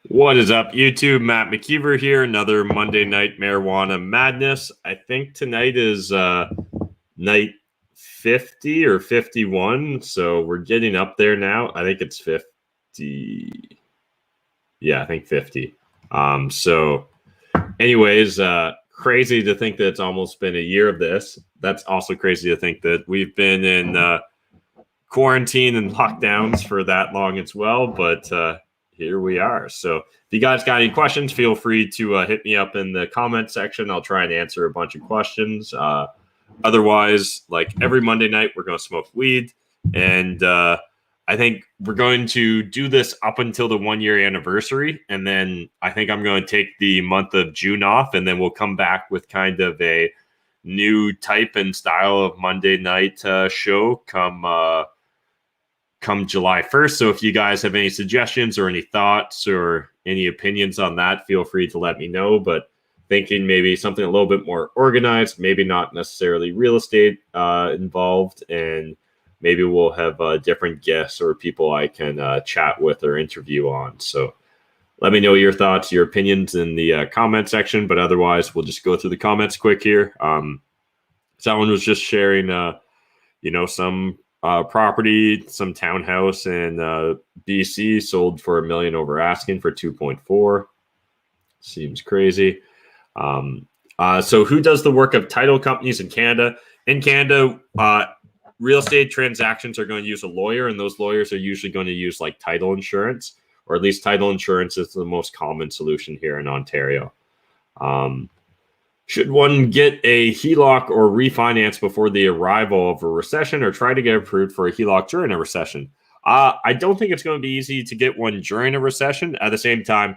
What is up, YouTube? Matt McKeever here. Another Monday night marijuana madness. I think tonight is night 50 or 51, so we're getting up there now. I think it's 50. Yeah, I think 50. So anyways, crazy to think that it's almost been a year of this. That's also crazy to think that we've been in quarantine and lockdowns for that long as well, but here we are. So if you guys got any questions, feel free to hit me up in the comment section. I'll try and answer a bunch of questions. Otherwise, like every Monday night, we're going to smoke weed. And I think we're going to do this up until the 1 year anniversary. And then I think I'm going to take the month of June off. And then we'll come back with kind of a new type and style of Monday night show come July 1st. So if you guys have any suggestions or any thoughts or any opinions on that, feel free to let me know. But thinking maybe something a little bit more organized, maybe not necessarily real estate involved, and maybe we'll have different guests or people I can chat with or interview on. So let me know your thoughts, your opinions in the comment section. But otherwise, we'll just go through the comments quick here. Someone was just sharing, some property, some townhouse in BC sold for $1 million over asking for 2.4. Seems crazy. So who does the work of title companies in Canada? In Canada, real estate transactions are going to use a lawyer, and those lawyers are usually going to use like title insurance, or at least title insurance is the most common solution here in Ontario. Should one get a HELOC or refinance before the arrival of a recession, or try to get approved for a HELOC during a recession? I don't think it's going to be easy to get one during a recession. At the same time,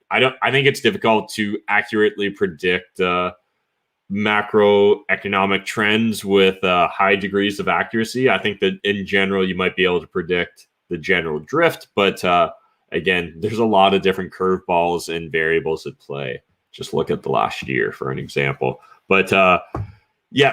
I think it's difficult to accurately predict macroeconomic trends with high degrees of accuracy. I think that in general, you might be able to predict the general drift, but again, there's a lot of different curveballs and variables at play. Just look at the last year for an example. But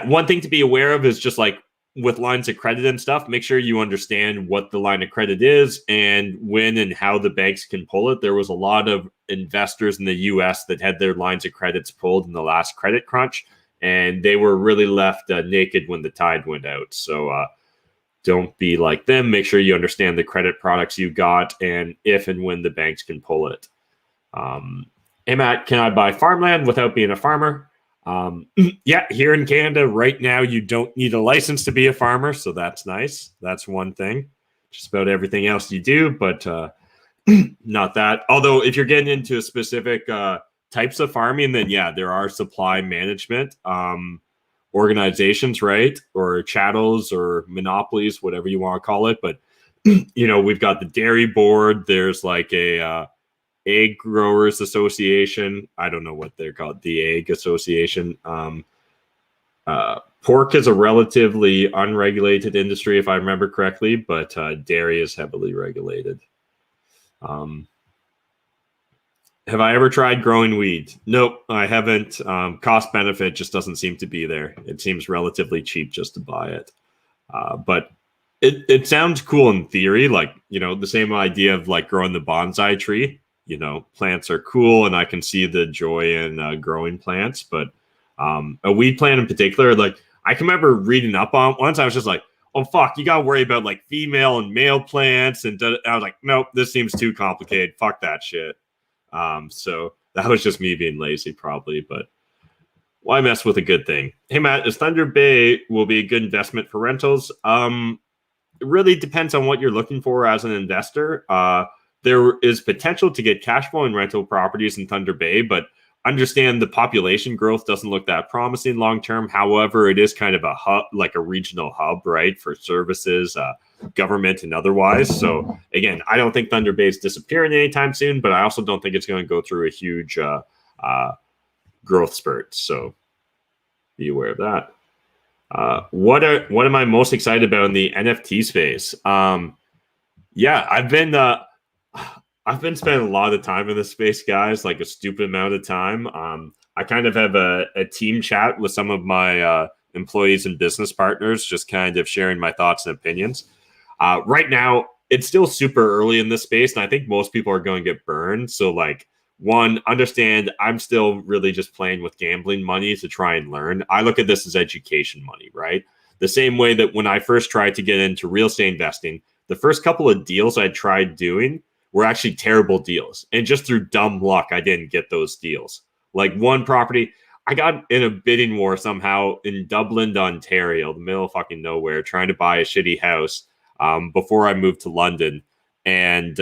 one thing to be aware of is just like with lines of credit and stuff, make sure you understand what the line of credit is and when and how the banks can pull it. There was a lot of investors in the US that had their lines of credits pulled in the last credit crunch, and they were really left naked when the tide went out. So don't be like them. Make sure you understand the credit products you got and if and when the banks can pull it. Hey, Matt, can I buy farmland without being a farmer? Yeah, here in Canada right now, you don't need a license to be a farmer. So that's nice. That's one thing. Just about everything else you do, but not that. Although if you're getting into specific types of farming, then yeah, there are supply management organizations, right? Or chattels or monopolies, whatever you want to call it. But, we've got the dairy board. There's like a egg growers association. I don't know what they're called. The egg association. Pork is a relatively unregulated industry, if I remember correctly, but dairy is heavily regulated. Have I ever tried growing weed? Nope, I haven't. Cost benefit just doesn't seem to be there. It seems relatively cheap just to buy it. But it sounds cool in theory, like, the same idea of like growing the bonsai tree. Plants are cool and I can see the joy in growing plants, but a weed plant in particular, like I can remember reading up on once. I was just like, oh, fuck, you got to worry about like female and male plants. And I was like, nope, this seems too complicated. Fuck that shit. So that was just me being lazy probably, but why mess with a good thing? Hey, Matt, is Thunder Bay will be a good investment for rentals? It really depends on what you're looking for as an investor. There is potential to get cash flow in rental properties in Thunder Bay, but understand the population growth doesn't look that promising long term. However, it is kind of a hub, like a regional hub, right, for services, government, and otherwise. So again, I don't think Thunder Bay is disappearing anytime soon, but I also don't think it's going to go through a huge growth spurt. So be aware of that. What am I most excited about in the NFT space? I've been spending a lot of time in this space, guys, like a stupid amount of time. I kind of have a team chat with some of my employees and business partners, just kind of sharing my thoughts and opinions. Right now, it's still super early in this space, and I think most people are going to get burned. So like, one, understand I'm still really just playing with gambling money to try and learn. I look at this as education money, right? The same way that when I first tried to get into real estate investing, the first couple of deals I tried doing were actually terrible deals. And just through dumb luck, I didn't get those deals. Like one property, I got in a bidding war somehow in Dublin, Ontario, the middle of fucking nowhere, trying to buy a shitty house before I moved to London. And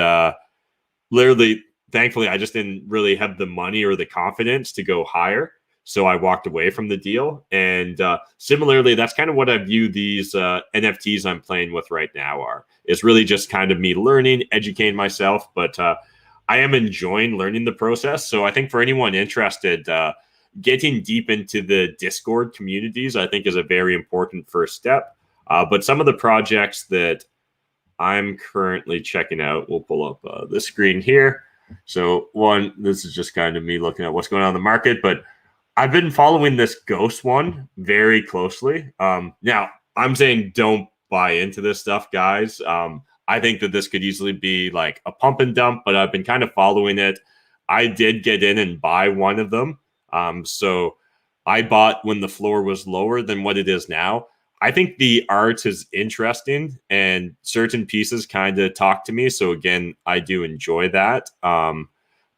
literally, thankfully, I just didn't really have the money or the confidence to go higher. So I walked away from the deal. And similarly, that's kind of what I view these NFTs I'm playing with right now are. It's really just kind of me learning, educating myself. But I am enjoying learning the process. So I think for anyone interested, getting deep into the Discord communities, I think, is a very important first step. But some of the projects that I'm currently checking out, we'll pull up the screen here. So one, this is just kind of me looking at what's going on in the market, but I've been following this ghost one very closely. Now, I'm saying don't buy into this stuff, guys. I think that this could easily be like a pump and dump, but I've been kind of following it. I did get in and buy one of them. So I bought when the floor was lower than what it is now. I think the art is interesting and certain pieces kind of talk to me. So again, I do enjoy that.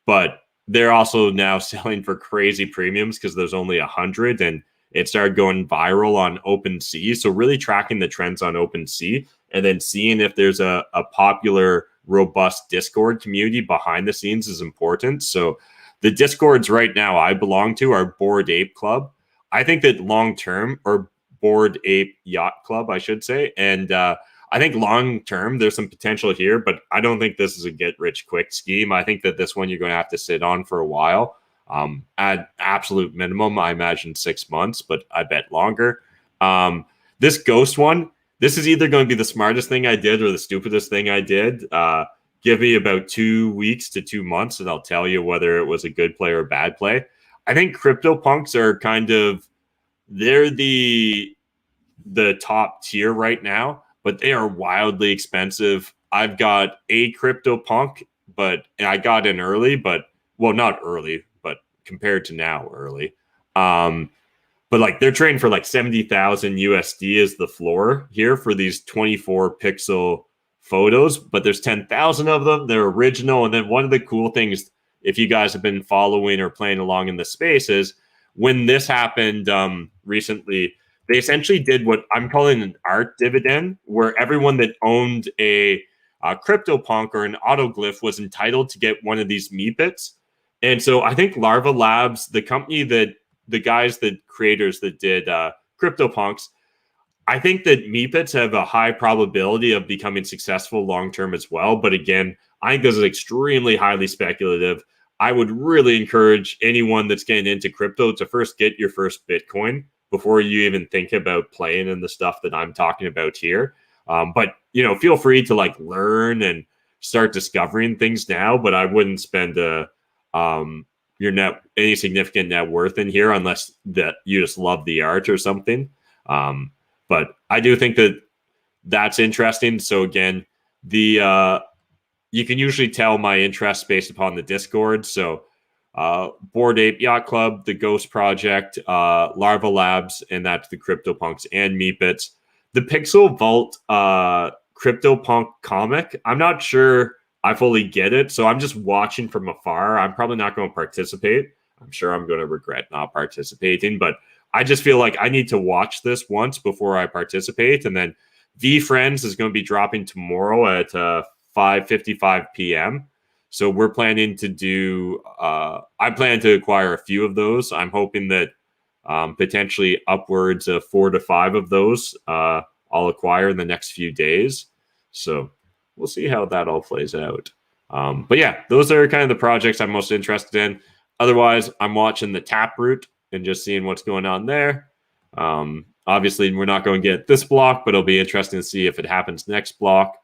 But they're also now selling for crazy premiums because there's only 100 and it started going viral on OpenSea. So really tracking the trends on OpenSea and then seeing if there's a popular, robust Discord community behind the scenes is important. So the Discords right now I belong to are Bored Ape Club. I think that long term, or Bored Ape Yacht Club, I should say. And I think long term, there's some potential here, but I don't think this is a get rich quick scheme. I think that this one you're going to have to sit on for a while. At absolute minimum, I imagine 6 months, but I bet longer. This ghost one, this is either going to be the smartest thing I did or the stupidest thing I did. Give me about 2 weeks to 2 months, and I'll tell you whether it was a good play or a bad play. I think CryptoPunks are kind of, they're the top tier right now, but they are wildly expensive. I've got a CryptoPunk, but I got in early, but well, not early, but compared to now, early. But like they're trading for like 70,000 USD is the floor here for these 24 pixel photos, but there's 10,000 of them. They're original. And then one of the cool things, if you guys have been following or playing along in the space, is when this happened recently, they essentially did what I'm calling an art dividend, where everyone that owned a CryptoPunk or an autoglyph was entitled to get one of these meepits. And so I think Larva Labs, the company that the guys, the creators that did CryptoPunks, I think that meepits have a high probability of becoming successful long-term as well. But again, I think this is extremely highly speculative. I would really encourage anyone that's getting into crypto to first get your first Bitcoin before you even think about playing in the stuff that I'm talking about here. But, you know, feel free to like learn and start discovering things now, but I wouldn't spend any significant net worth in here unless that you just love the art or something. But I do think that that's interesting. So again, you can usually tell my interest based upon the Discord. So Bored Ape Yacht Club, the Ghost Project, Larva Labs, and that's the CryptoPunks and Meepits. The Pixel Vault CryptoPunk comic, I'm not sure I fully get it, so I'm just watching from afar. I'm probably not going to participate. I'm sure I'm going to regret not participating, but I just feel like I need to watch this once before I participate. And then VFriends is going to be dropping tomorrow at 5:55 p.m. So we're planning to do, I plan to acquire a few of those. I'm hoping that potentially upwards of 4 to 5 of those I'll acquire in the next few days. So we'll see how that all plays out. But yeah, those are kind of the projects I'm most interested in. Otherwise, I'm watching the Taproot and just seeing what's going on there. Obviously, we're not going to get this block, but it'll be interesting to see if it happens next block.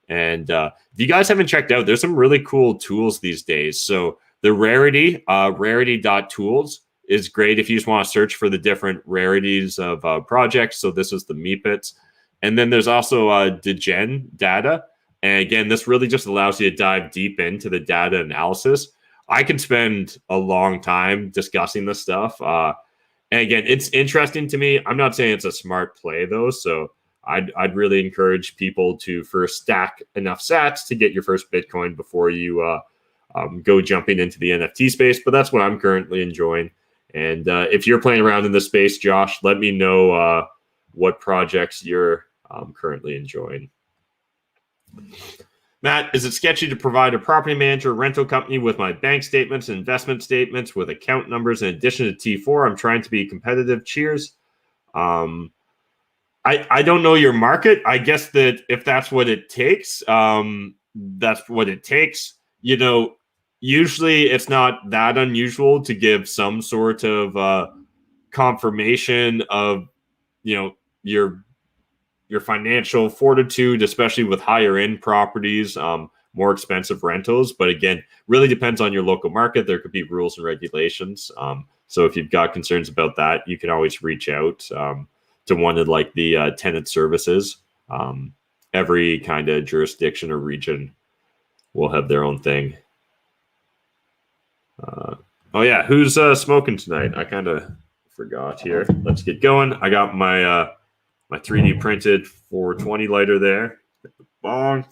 And if you guys haven't checked out, there's some really cool tools these days. So the Rarity, rarity.tools is great if you just want to search for the different rarities of projects. So this is the Meepits. And then there's also Degen Data. And again, this really just allows you to dive deep into the data analysis. I could spend a long time discussing this stuff. And again, it's interesting to me. I'm not saying it's a smart play though. So I'd really encourage people to first stack enough sats to get your first Bitcoin before you go jumping into the NFT space. But that's what I'm currently enjoying. And if you're playing around in this space, Josh, let me know what projects you're currently enjoying. Matt, is it sketchy to provide a property manager rental company with my bank statements and investment statements with account numbers in addition to T4? I'm trying to be competitive. Cheers. I don't know your market. I guess that if that's what it takes, that's what it takes. You know, usually it's not that unusual to give some sort of confirmation of, you know, your financial fortitude, especially with higher end properties, more expensive rentals. But again, really depends on your local market. There could be rules and regulations. So if you've got concerns about that, you can always reach out to one of like the tenant services. Every kind of jurisdiction or region will have their own thing. Oh yeah, who's smoking tonight? I kind of forgot here. Let's get going. I got my my 3D printed 420 lighter there. Bong.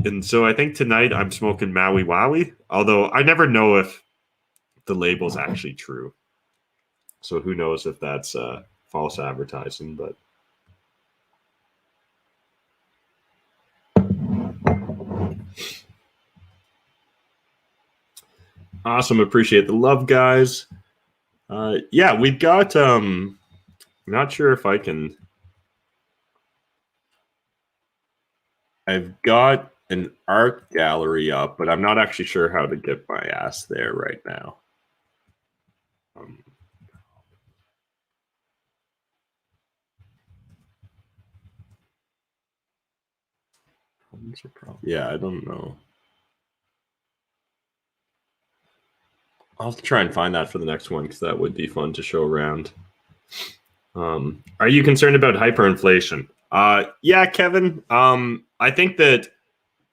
And so I think tonight I'm smoking Maui Wowie, although I never know if the label's actually true. So who knows if that's false advertising, but awesome. Appreciate the love, guys. Yeah, we've got I'm not sure if I can. I've got an art gallery up, but I'm not actually sure how to get my ass there right now. Yeah, I don't know. I'll try and find that for the next one because that would be fun to show around. Are you concerned about hyperinflation? Yeah, Kevin. I think that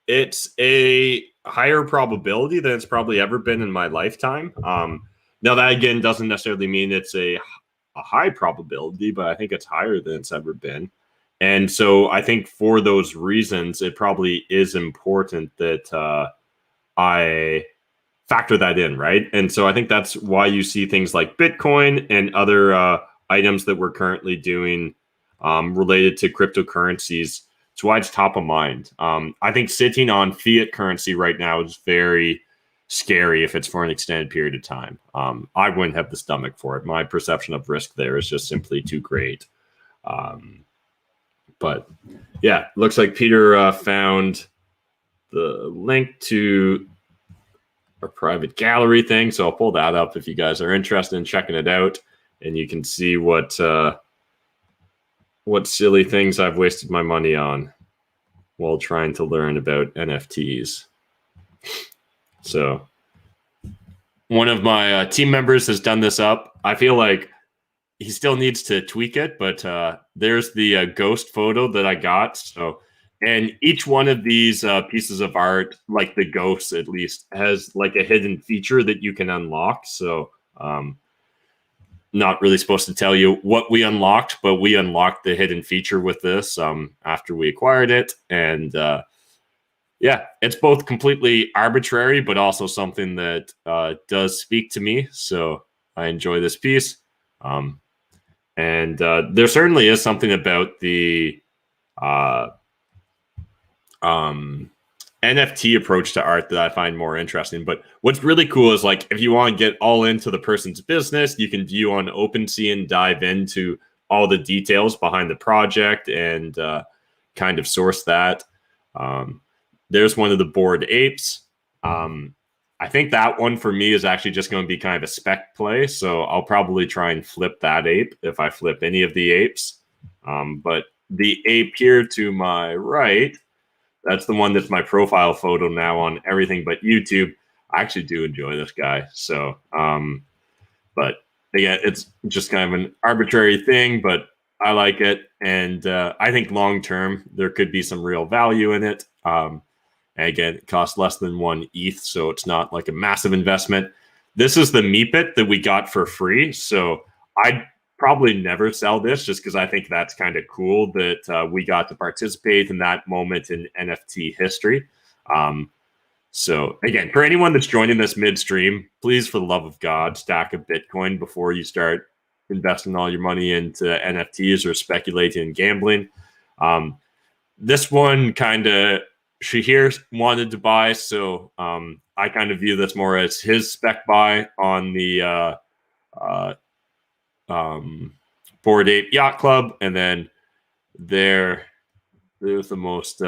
it's a higher probability than it's probably ever been in my lifetime. Now that again doesn't necessarily mean it's a high probability, but I think it's higher than it's ever been. And so I think for those reasons, it probably is important that I factor that in, right? And so I think that's why you see things like Bitcoin and other items that we're currently doing related to cryptocurrencies. It's why it's top of mind. I think sitting on fiat currency right now is very scary if it's for an extended period of time. I wouldn't have the stomach for it. My perception of risk there is just simply too great. But yeah, looks like Peter found the link to our private gallery thing. So I'll pull that up if you guys are interested in checking it out, and you can see what silly things I've wasted my money on while trying to learn about NFTs. So one of my team members has done this up. I feel like he still needs to tweak it, but there's the ghost photo that I got. So, and each one of these pieces of art, like the ghosts at least, has like a hidden feature that you can unlock. So not really supposed to tell you what we unlocked, but we unlocked the hidden feature with this after we acquired it. And yeah, it's both completely arbitrary, but also something that does speak to me. So I enjoy this piece. And there certainly is something about the NFT approach to art that I find more interesting. But what's really cool is like if you want to get all into the person's business, you can view on OpenSea and dive into all the details behind the project and kind of source that. There's one of the bored apes. I think that one for me is actually just going to be kind of a spec play. So I'll probably try and flip that ape if I flip any of the apes. But the ape here to my right, that's the one that's my profile photo now on everything but YouTube. I actually do enjoy this guy. So But again, it's just kind of an arbitrary thing, but I like it. And I think long term, there could be some real value in it. And again, it costs less than 1 ETH, so it's not like a massive investment. This is the Meepit that we got for free. So I'd probably never sell this just because I think that's kind of cool that we got to participate in that moment in NFT history. So again, for anyone that's joining this midstream, please, for the love of God, stack a Bitcoin before you start investing all your money into NFTs or speculating and gambling. This one kind of Shahir wanted to buy, so I kind of view this more as his spec buy on the Bored Ape Yacht Club, and then there's the most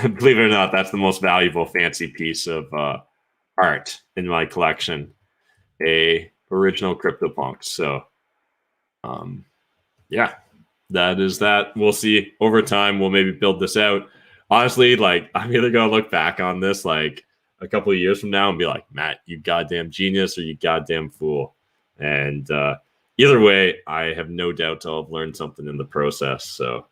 believe it or not, that's the most valuable fancy piece of art in my collection, a original CryptoPunk. So yeah, that is that. We'll see over time. We'll maybe build this out. Honestly, like, I'm either gonna look back on this like a couple of years from now and be like, Matt, you goddamn genius, or you goddamn fool. And either way, I have no doubt I'll have learned something in the process. So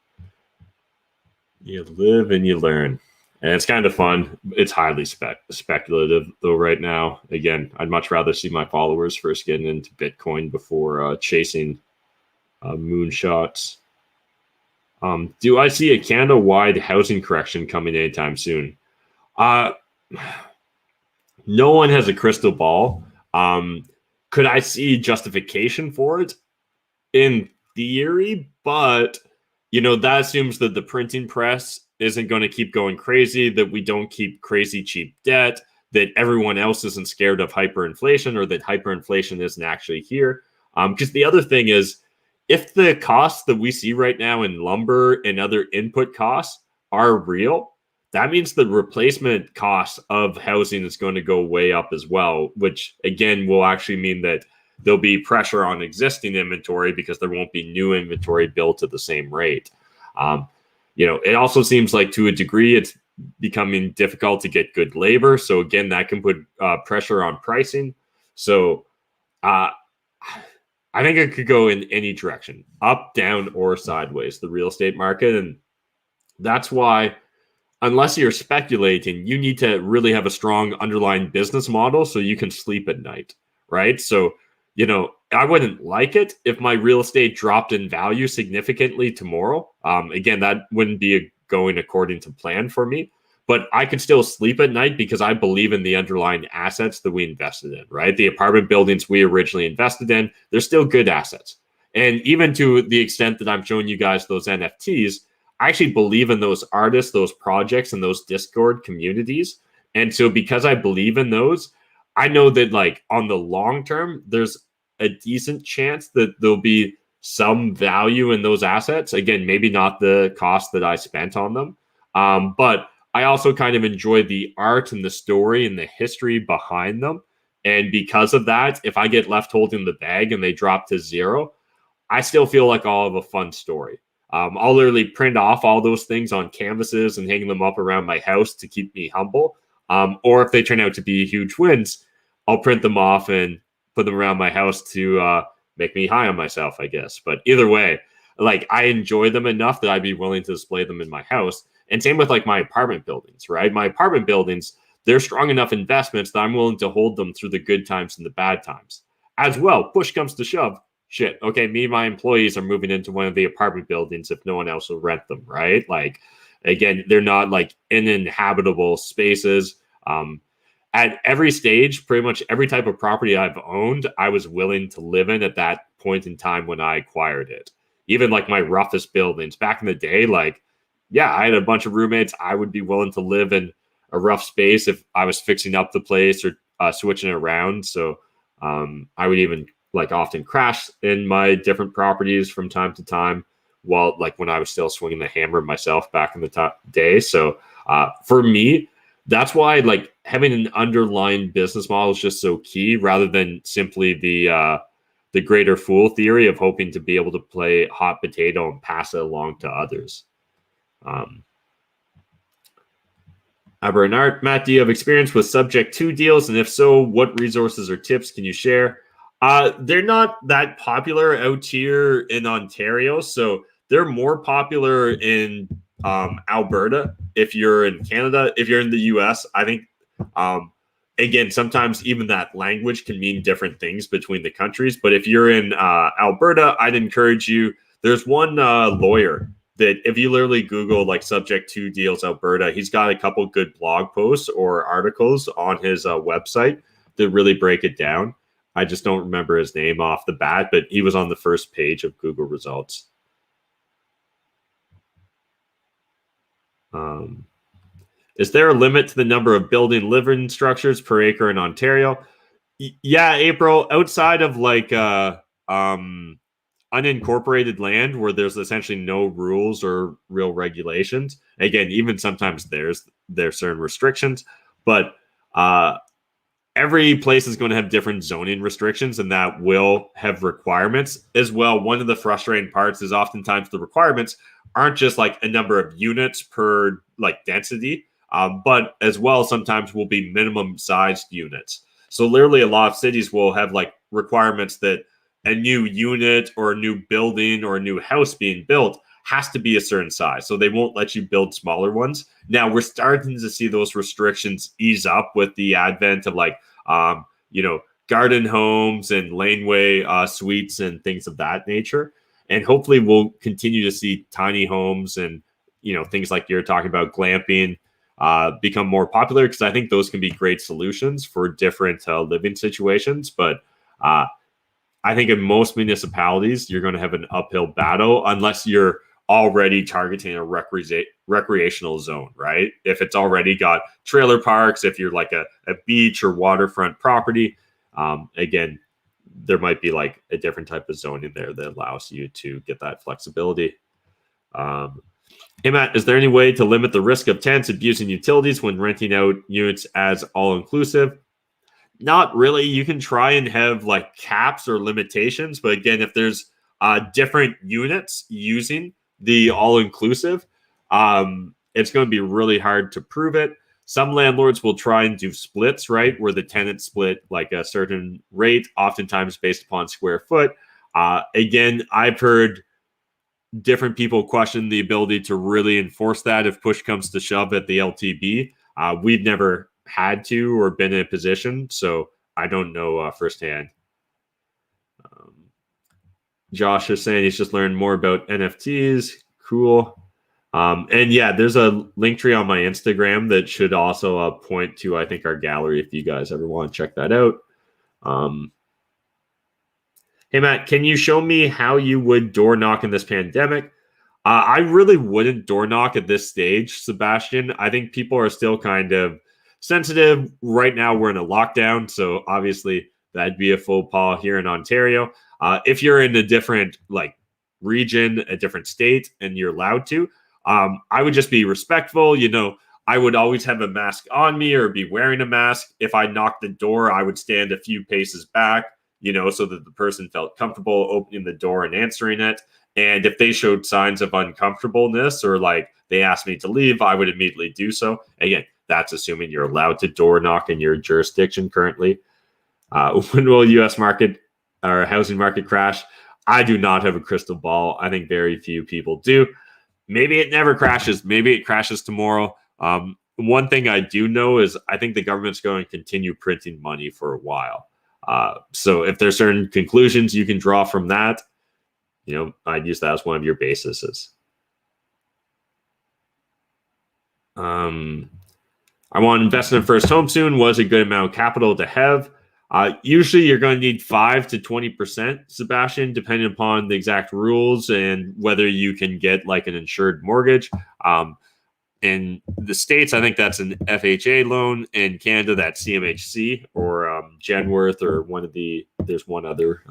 you live and you learn. And it's kind of fun. It's highly speculative, though, right now. Again, I'd much rather see my followers first getting into Bitcoin before chasing moonshots. Do I see a Canada-wide housing correction coming anytime soon? No one has a crystal ball. Could I see justification for it? In theory, but that assumes that the printing press isn't going to keep going crazy, that we don't keep crazy cheap debt, that everyone else isn't scared of hyperinflation, or that hyperinflation isn't actually here. Because the other thing is, if the costs that we see right now in lumber and other input costs are real, that means the replacement cost of housing is going to go way up as well, which again will actually mean that there'll be pressure on existing inventory because there won't be new inventory built at the same rate. It also seems like to a degree it's becoming difficult to get good labor. So again, that can put pressure on pricing. So I think it could go in any direction, up, down, or sideways, the real estate market. And that's why, unless you're speculating, you need to really have a strong underlying business model so you can sleep at night, right? So, I wouldn't like it if my real estate dropped in value significantly tomorrow. Again, that wouldn't be going according to plan for me, but I could still sleep at night because I believe in the underlying assets that we invested in, right? The apartment buildings we originally invested in, they're still good assets. And even to the extent that I'm showing you guys those NFTs, I actually believe in those artists, those projects, and those Discord communities. And so because I believe in those, I know that like on the long term, there's a decent chance that there'll be some value in those assets. Again, maybe not the cost that I spent on them. But I also kind of enjoy the art and the story and the history behind them. And because of that, if I get left holding the bag and they drop to zero, I still feel like I'll have a fun story. I'll literally print off all those things on canvases and hang them up around my house to keep me humble. Or if they turn out to be huge wins, I'll print them off and put them around my house to make me high on myself, I guess. But either way, like, I enjoy them enough that I'd be willing to display them in my house. And same with like my apartment buildings, right? My apartment buildings, they're strong enough investments that I'm willing to hold them through the good times and the bad times. As well, push comes to shove. Shit, okay, me and my employees are moving into one of the apartment buildings if no one else will rent them, right? Like, again, they're not like uninhabitable spaces. At every stage, pretty much every type of property I've owned, I was willing to live in at that point in time when I acquired it. Even like my roughest buildings back in the day, like, yeah, I had a bunch of roommates. I would be willing to live in a rough space if I was fixing up the place or switching it around. So I would even like often crash in my different properties from time to time, while like when I was still swinging the hammer myself back in the day. So for me, that's why like having an underlying business model is just so key, rather than simply the greater fool theory of hoping to be able to play hot potato and pass it along to others. Bernard, Matt, do you have experience with subject to deals? And if so, what resources or tips can you share? They're not that popular out here in Ontario, so they're more popular in Alberta. If you're in Canada, if you're in the US, I think um, again sometimes even that language can mean different things between the countries. But if you're in Alberta, I'd encourage you. There's one lawyer that if you literally Google like subject to deals Alberta, he's got a couple good blog posts or articles on his website that really break it down. I just don't remember his name off the bat, but he was on the first page of Google results. Is there a limit to the number of building living structures per acre in Ontario? Yeah, April, outside of like unincorporated land where there's essentially no rules or real regulations. Again, even sometimes there's certain restrictions, but every place is going to have different zoning restrictions and that will have requirements as well. One of the frustrating parts is oftentimes the requirements aren't just like a number of units per like density, but as well sometimes will be minimum sized units. So literally a lot of cities will have like requirements that a new unit or a new building or a new house being built has to be a certain size. So they won't let you build smaller ones. Now we're starting to see those restrictions ease up with the advent of like, garden homes and laneway suites and things of that nature. And hopefully we'll continue to see tiny homes and, things like you're talking about glamping become more popular because I think those can be great solutions for different living situations. But I think in most municipalities, you're going to have an uphill battle unless you're already targeting a recreational zone, right? If it's already got trailer parks, if you're like a beach or waterfront property, again, there might be like a different type of zoning there that allows you to get that flexibility. Hey, Matt, is there any way to limit the risk of tenants abusing utilities when renting out units as all-inclusive? Not really. You can try and have like caps or limitations, but again, if there's different units using the all-inclusive, it's going to be really hard to prove it. Some landlords will try and do splits, right, where the tenants split like a certain rate, oftentimes based upon square foot. Again, I've heard different people question the ability to really enforce that if push comes to shove at the LTB. We've never had to or been in a position, so I don't know firsthand. Josh is saying he's just learned more about NFTs. Cool. And yeah, there's a link tree on my Instagram that should also point to, I think, our gallery if you guys ever want to check that out. Hey, Matt, can you show me how you would door knock in this pandemic? I really wouldn't door knock at this stage, Sebastian. I think people are still kind of sensitive. Right now, we're in a lockdown, so obviously that'd be a faux pas here in Ontario. If you're in a different like region, a different state, and you're allowed to, I would just be respectful. I would always have a mask on me or be wearing a mask. If I knocked the door, I would stand a few paces back, so that the person felt comfortable opening the door and answering it. And if they showed signs of uncomfortableness or like they asked me to leave, I would immediately do so. Again, that's assuming you're allowed to door knock in your jurisdiction currently. When will U.S. market or housing market crash? I do not have a crystal ball. I think very few people do. Maybe it never crashes. Maybe it crashes tomorrow. One thing I do know is I think the government's going to continue printing money for a while. So if there's certain conclusions you can draw from that, I'd use that as one of your bases. I want to invest in a first home soon. What is a good amount of capital to have? Usually you're going to need 5 to 20%, Sebastian, depending upon the exact rules and whether you can get like an insured mortgage. In the States, I think that's an FHA loan. In Canada, that's CMHC or Genworth or there's one other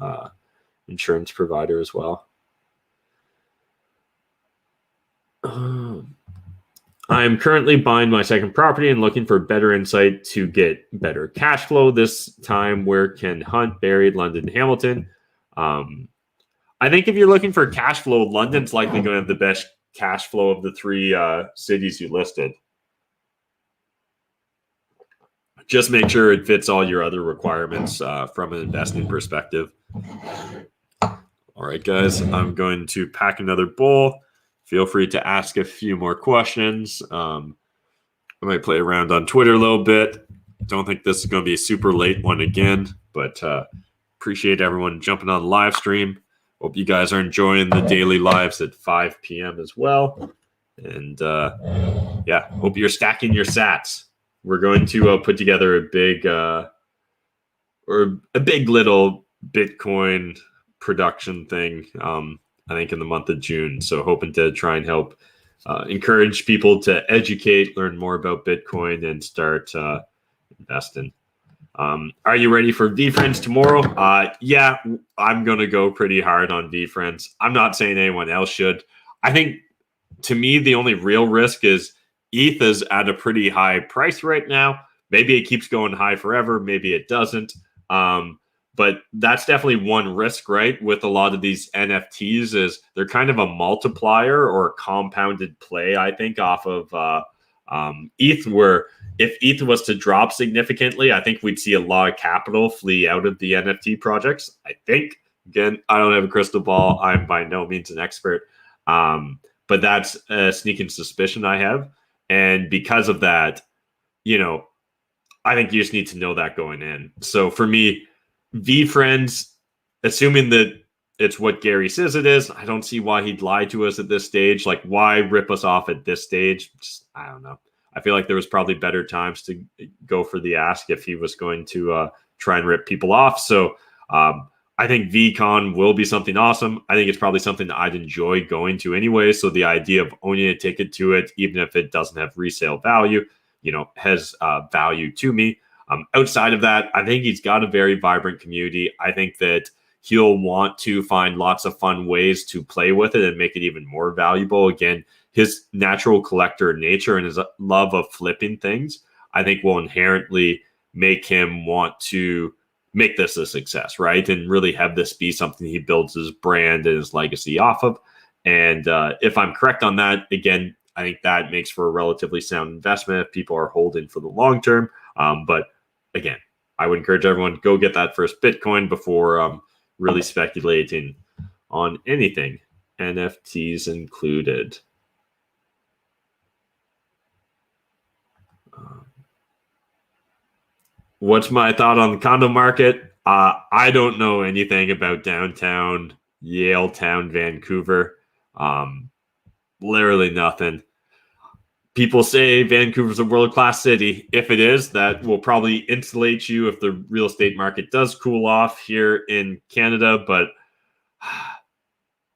insurance provider as well. I am currently buying my second property and looking for better insight to get better cash flow this time. Where can Hunt, Barrie, London, Hamilton? I think if you're looking for cash flow, London's likely going to have the best cash flow of the three cities you listed. Just make sure it fits all your other requirements from an investing perspective. All right, guys, I'm going to pack another bowl. Feel free to ask a few more questions. I might play around on Twitter a little bit. Don't think this is going to be a super late one again, but appreciate everyone jumping on the live stream. Hope you guys are enjoying the daily lives at 5 p.m. as well. And yeah, hope you're stacking your sats. We're going to put together a big little Bitcoin production thing, I think in the month of June. So hoping to try and help encourage people to educate, learn more about Bitcoin, and start investing. Are you ready for VFriends tomorrow? Yeah, I'm going to go pretty hard on VFriends. I'm not saying anyone else should. I think, to me, the only real risk is ETH is at a pretty high price right now. Maybe it keeps going high forever. Maybe it doesn't. But that's definitely one risk, right? With a lot of these NFTs is they're kind of a multiplier or a compounded play, I think, off of ETH, where if ETH was to drop significantly, I think we'd see a lot of capital flee out of the NFT projects. I think, again, I don't have a crystal ball. I'm by no means an expert. But that's a sneaking suspicion I have. And because of that, I think you just need to know that going in. So for me, VFriends, assuming that it's what Gary says it is, I don't see why he'd lie to us at this stage. Like, why rip us off at this stage? I don't know. I feel like there was probably better times to go for the ask if he was going to try and rip people off. So I think VCon will be something awesome. I think it's probably something that I'd enjoy going to anyway. So the idea of owning a ticket to it, even if it doesn't have resale value, has value to me. Outside of that, I think he's got a very vibrant community. I think that he'll want to find lots of fun ways to play with it and make it even more valuable. Again, his natural collector nature and his love of flipping things, I think, will inherently make him want to make this a success, right? And really have this be something he builds his brand and his legacy off of. And if I'm correct on that, again, I think that makes for a relatively sound investment if people are holding for the long term. But again, I would encourage everyone, go get that first Bitcoin before really speculating on anything, NFTs included. What's my thought on the condo market? I don't know anything about downtown Yale Town, Vancouver. Literally nothing. People say Vancouver's a world-class city. If it is, that will probably insulate you if the real estate market does cool off here in Canada. But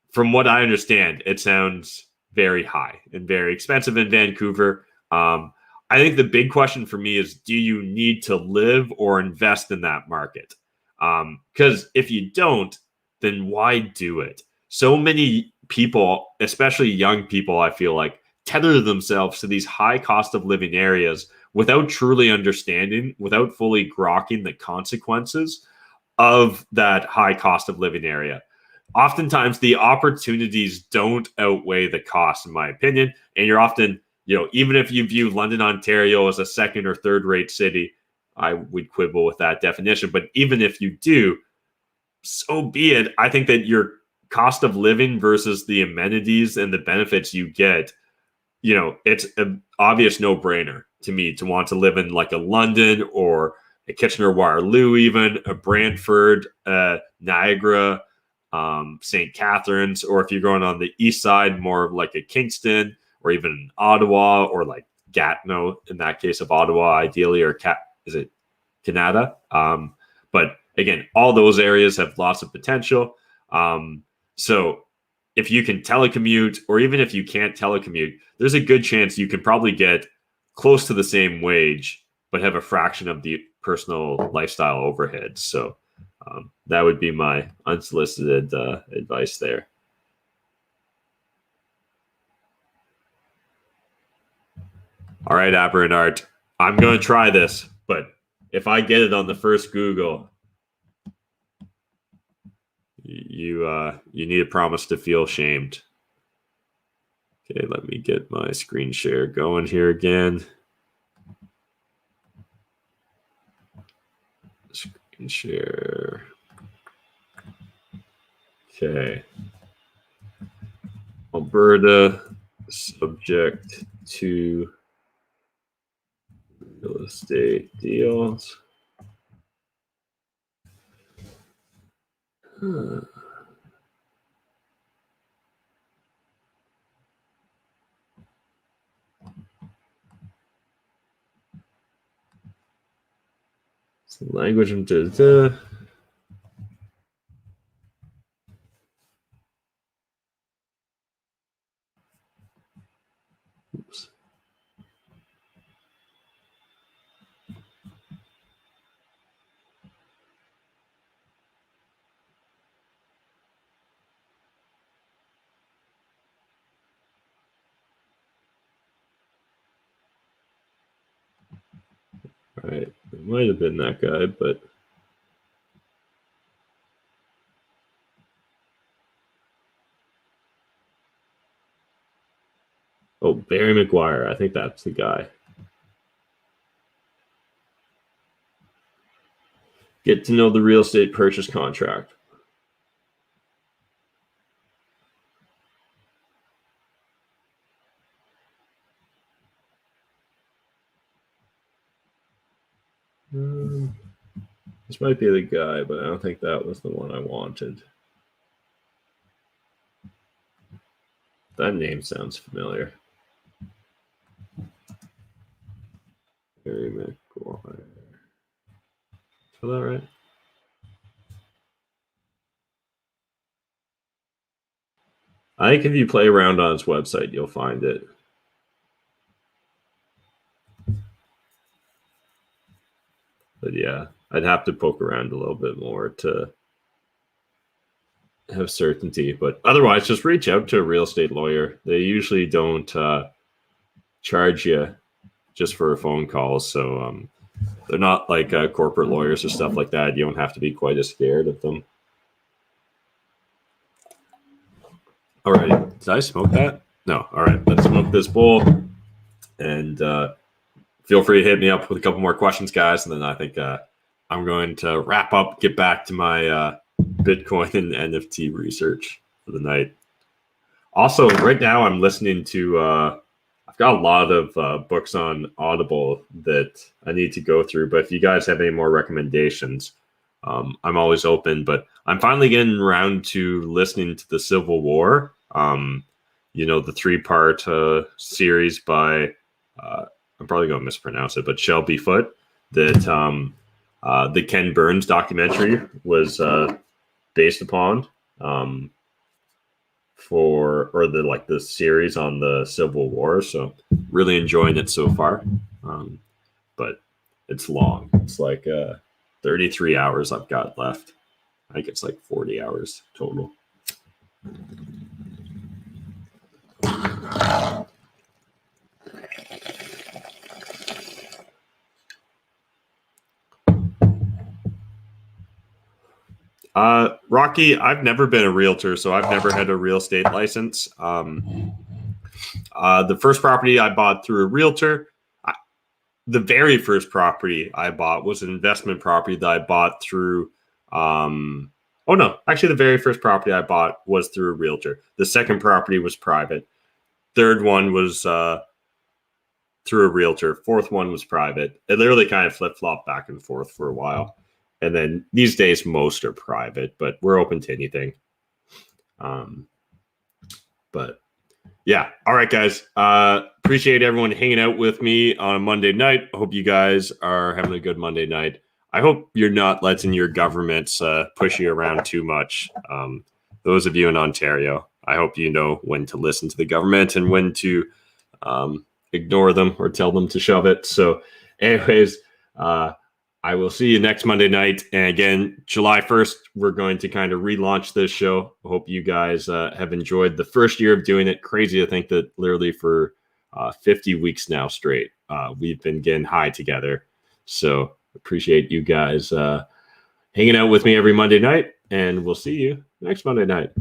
from what I understand, it sounds very high and very expensive in Vancouver. I think the big question for me is, do you need to live or invest in that market? Because if you don't, then why do it? So many people, especially young people, I feel like, tether themselves to these high cost of living areas without truly understanding, without fully grokking the consequences of that high cost of living area. Oftentimes, the opportunities don't outweigh the cost, in my opinion. And you're often, even if you view London, Ontario as a second or third rate city, I would quibble with that definition. But even if you do, so be it. I think that your cost of living versus the amenities and the benefits you get, it's an obvious no-brainer to me to want to live in like a London or a Kitchener-Waterloo, even a Brantford, Niagara, St. Catharines, or if you're going on the east side, more of like a Kingston or even Ottawa or like Gatineau in that case of Ottawa, ideally, or is it Canada? But again, all those areas have lots of potential. So if you can telecommute, or even if you can't telecommute, there's a good chance you can probably get close to the same wage, but have a fraction of the personal lifestyle overhead. So that would be my unsolicited advice there. All right, Aberrant Art, I'm going to try this, but if I get it on the first Google, you need a promise to feel shamed. Okay, let me get my screen share going here again. Screen share. Okay. Alberta, subject to real estate deals. So language and Oops. All right, it might have been that guy, but oh, Barry McGuire. I think that's the guy. Get to know the real estate purchase contract. This might be the guy, but I don't think that was the one I wanted. That name sounds familiar. Barry McGuire. Is that right? I think if you play around on his website, you'll find it. But yeah, I'd have to poke around a little bit more to have certainty. But otherwise, just reach out to a real estate lawyer. They usually don't charge you just for a phone call. So they're not like corporate lawyers or stuff like that. You don't have to be quite as scared of them. All right. Did I smoke that? No. All right. Let's smoke this bowl. And feel free to hit me up with a couple more questions, guys. And then I think I'm going to wrap up, get back to my Bitcoin and NFT research for the night. Also, right now I'm listening to, I've got a lot of books on Audible that I need to go through. But if you guys have any more recommendations, I'm always open. But I'm finally getting around to listening to the Civil War. The 3-part series by, I'm probably going to mispronounce it, but Shelby Foote, that the Ken Burns documentary was based upon the series on the Civil War. So really enjoying it so far. But it's long. It's like 33 hours I've got left. I think it's like 40 hours total. Rocky, I've never been a realtor, so I've never had a real estate license. The first property I bought through a realtor, the very first property I bought was an investment property that I bought through. The very first property I bought was through a realtor. The second property was private. Third one was through a realtor. Fourth one was private. It literally kind of flip-flopped back and forth for a while. And then these days, most are private, but we're open to anything. But yeah. All right, guys. Appreciate everyone hanging out with me on a Monday night. I hope you guys are having a good Monday night. I hope you're not letting your governments push you around too much. Those of you in Ontario, I hope you know when to listen to the government and when to ignore them or tell them to shove it. So anyways, I will see you next Monday night. And again, July 1st, we're going to kind of relaunch this show. I hope you guys have enjoyed the first year of doing it. Crazy to think that literally for 50 weeks now straight, we've been getting high together. So appreciate you guys hanging out with me every Monday night. And we'll see you next Monday night.